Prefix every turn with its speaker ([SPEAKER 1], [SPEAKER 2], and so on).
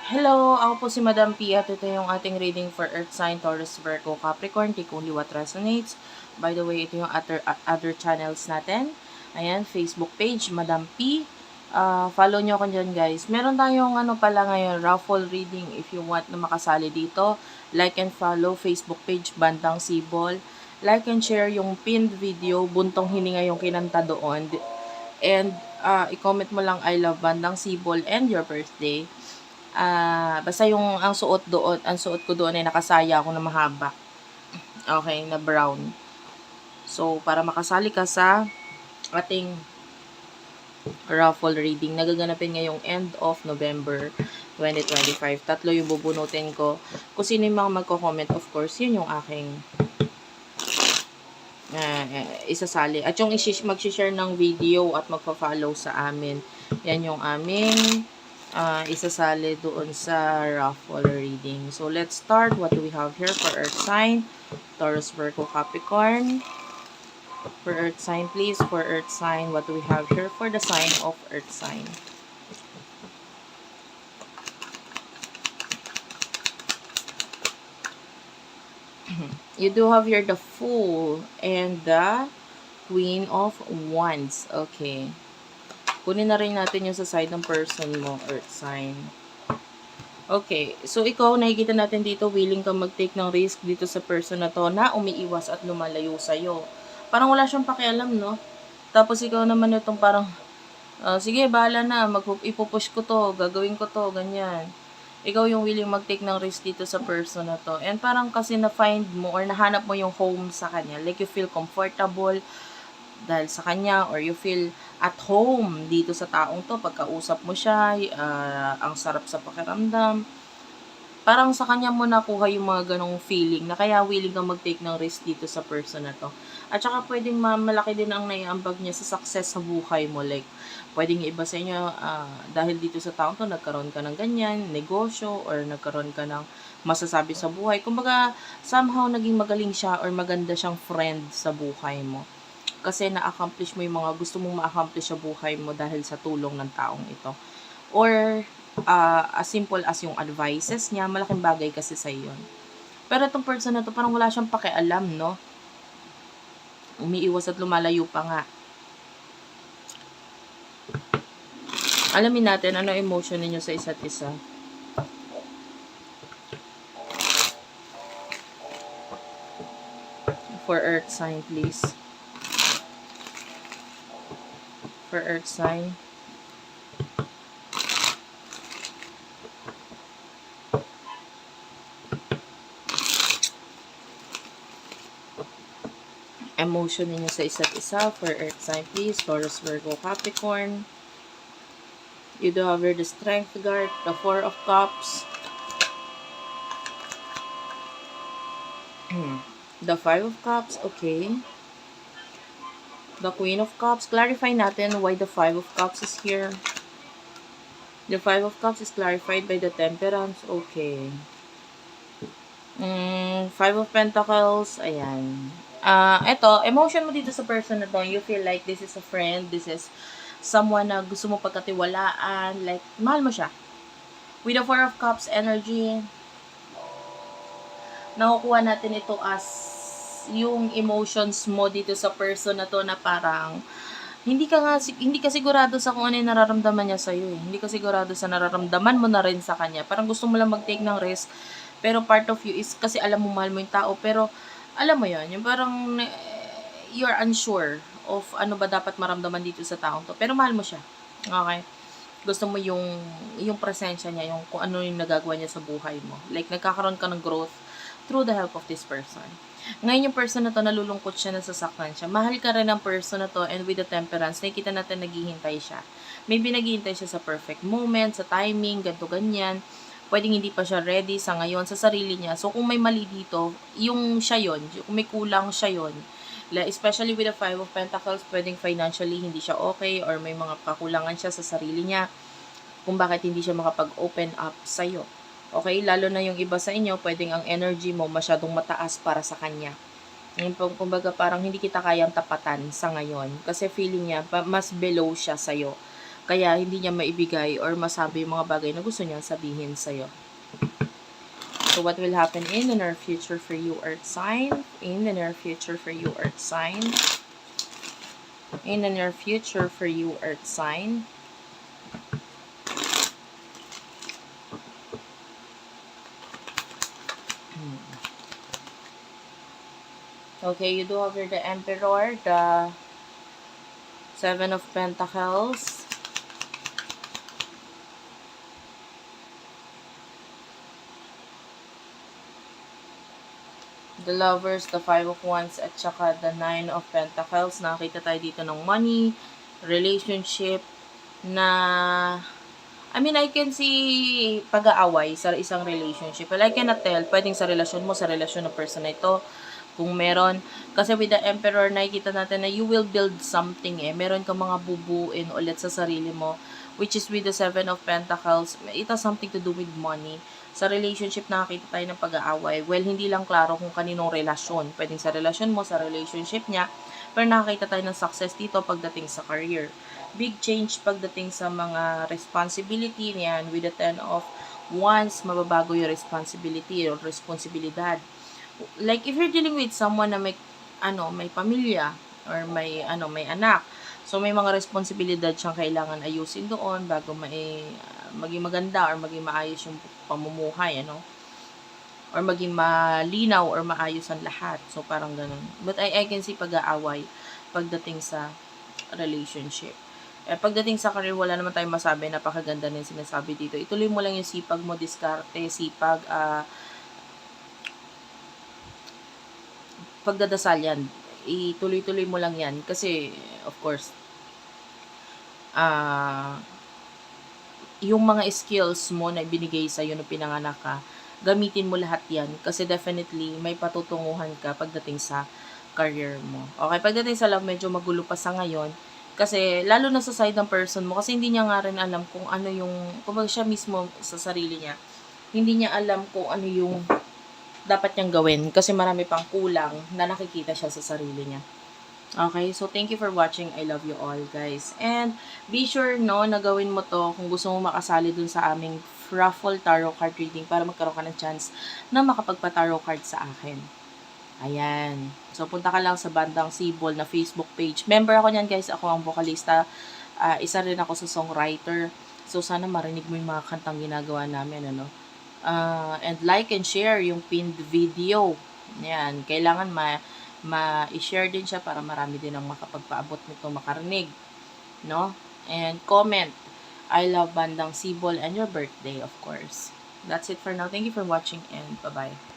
[SPEAKER 1] Hello, ako po si Madam P at ito yung ating reading for Earth Sign, Taurus, Virgo, Capricorn. Take only what resonates. By the way, ito yung other channels natin. Ayan, Facebook page, Madam P. Follow nyo ako dyan, guys. Meron tayong pala ngayon, raffle reading if you want na makasali dito. Like and follow Facebook page, Bandang Sibol. Like and share yung pinned video, Buntong Hininga yung kinanta doon. And i-comment mo lang I love Bandang Sibol and your birthday. Basta yung ang suot ko doon ay nakasaya ako na mahaba. Okay, na brown. So, para makasali ka sa ating raffle reading, nagaganapin ngayong end of November 2025. Tatlo yung bubunutin ko. Kung sino yung mga magko-comment, of course, yun yung aking isasali. At yung mag-share ng video at magpa-follow sa amin, yan yung aming isasali doon sa raffle reading. So, let's start. What do we have here for Earth sign? Taurus, Virgo, Capricorn. For Earth sign, please. For Earth sign, what do we have here for the sign of Earth sign? You do have here the Fool and the Queen of Wands. Okay. Kunin na rin natin yung sa side ng person mo, Earth sign. Okay, so ikaw, nakikita natin dito, willing kang mag-take ng risk dito sa person na to na umiiwas at lumalayo sa'yo. Parang wala siyang pakialam, no? Tapos ikaw naman itong parang, sige, bahala na, ipupush ko to, gagawin ko to, ganyan. Ikaw yung willing mag-take ng risk dito sa person na to. And parang kasi na-find mo or nahanap mo yung home sa kanya. Like you feel comfortable dahil sa kanya or you feel at home dito sa taong to, pagkausap mo siya, ang sarap sa pakiramdam. Parang sa kanya mo nakuha yung mga ganong feeling na kaya willing kang mag-take ng risk dito sa person na to. At saka pwedeng malaki din ang naiambag niya sa success sa buhay mo. Like, pwedeng iba sa inyo, dahil dito sa taong to, nagkaroon ka ng ganyan, negosyo, or nagkaroon ka ng masasabi sa buhay. Kumbaga, somehow naging magaling siya or maganda siyang friend sa buhay mo. Kasi na-accomplish mo yung mga gusto mong ma-accomplish sa buhay mo dahil sa tulong ng taong ito. Or, as simple as yung advices niya, malaking bagay kasi sa yun. Pero itong person na to, parang wala siyang pakialam, no? Umiiwas at lumalayo pa nga. Alamin natin, ano emotion ninyo sa isa't isa. For Earth sign, please. For Earth sign. Emotion ninyo sa isa't isa. For Earth sign, please. Taurus, Virgo, Capricorn. You do have the Strength card, the Four of Cups. The Five of Cups, okay. The Queen of Cups. Clarify natin why the Five of Cups is here. The Five of Cups is clarified by the Temperance. Okay. Five of Pentacles. Ayan. Ito, emotion mo dito sa person na to, you feel like this is a friend, this is someone na gusto mo pagkatiwalaan, like, mahal mo siya. With the Four of Cups energy, nakukuha natin ito as yung emotions mo dito sa person na to na parang hindi ka sigurado sa kung ano yung nararamdaman niya sa iyo eh. Hindi ka sigurado sa nararamdaman mo na rin sa kanya. Parang gusto mo lang mag-take ng risk, pero part of you is kasi alam mo mahal mo yung tao, pero alam mo yon, yung parang you're unsure of ano ba dapat maramdaman dito sa taong to, pero mahal mo siya. Okay? Gusto mo yung presensya niya, yung kung ano yung nagagawa niya sa buhay mo. Like, nagkakaroon ka ng growth through the help of this person. Ngayon yung person na to, nalulungkot siya, nasasaktan siya. Mahal ka rin ng person na to, and with the Temperance, nakikita natin naghihintay siya. Maybe naghihintay siya sa perfect moment, sa timing, ganto ganyan. Pwedeng hindi pa siya ready sa ngayon, sa sarili niya. So, kung may mali dito, yung siya yon, kung may kulang siya yon, especially with the Five of Pentacles, pwedeng financially hindi siya okay, or may mga kakulangan siya sa sarili niya, kung bakit hindi siya makapag-open up sa'yo. Okay, lalo na yung iba sa inyo, pwedeng ang energy mo masyadong mataas para sa kanya. Kumbaga parang hindi kita kayang tapatan sa ngayon. Kasi feeling niya, mas below siya sa'yo. Kaya hindi niya maibigay or masabi yung mga bagay na gusto niyang sabihin sa'yo. So, what will happen in the near future for you, Earth sign? In the near future for you, Earth sign. In the near future for you, Earth sign. Okay, you do have here the Emperor, the Seven of Pentacles, the Lovers, the Five of Wands, at saka the Nine of Pentacles. Nakakita tayo dito ng money, relationship, na I can see pag-aaway sa isang relationship. Well, I cannot tell. Pwedeng sa relasyon mo, sa relasyon ng person na ito. Kung meron. Kasi with the Emperor, nakikita natin na you will build something eh. Meron kang mga bubuin ulit sa sarili mo. Which is with the Seven of Pentacles. It has something to do with money. Sa relationship, nakakita tayo ng pag-aaway. Well, hindi lang klaro kung kaninong relasyon. Pwedeng sa relasyon mo, sa relationship niya. Pero nakakita tayo ng success dito pagdating sa career. Big change pagdating sa mga responsibility niyan. With the Ten of Wands, mababago yung responsibility o responsibilidad. Like if you're dealing with someone na may may pamilya or may anak. So may mga responsibilidad siyang kailangan ayusin doon bago maging maganda or maging maayos yung pamumuhay, or maging malinaw or maayos ang lahat. So parang ganun. But I can see pag-aaway pagdating sa relationship. Pagdating sa career, wala naman tayong masabi, napakaganda na yung sinasabi dito. Ituloy mo lang yung sipag mo, diskarte, sipag, pagdadasal yan. Ituloy-tuloy mo lang yan. Kasi, of course, yung mga skills mo na binigay sa'yo nung pinanganak ka, gamitin mo lahat yan. Kasi definitely, may patutunguhan ka pagdating sa career mo. Okay, pagdating sa love, medyo magulo pa sa ngayon. Kasi, lalo na sa side ng person mo, kasi hindi niya nga rin alam kung ano yung, kung siya mismo sa sarili niya, hindi niya alam kung ano yung dapat niyang gawin. Kasi marami pang kulang na nakikita siya sa sarili niya. Okay, so thank you for watching. I love you all, guys. And be sure, na gawin mo to kung gusto mo makasali dun sa aming raffle tarot card reading para magkaroon ka ng chance na makapagpa-tarot card sa akin. Ayan. So, punta ka lang sa Bandang Sibol na Facebook page. Member ako niyan, guys. Ako ang vocalista. Isa rin ako sa songwriter. So, sana marinig mo yung mga kantang ginagawa namin, and like and share yung pinned video. Ayan. Kailangan ma-share din siya para marami din ang makapagpaabot nito, makarinig. No? And comment. I love Bandang Sibol and your birthday, of course. That's it for now. Thank you for watching and bye-bye.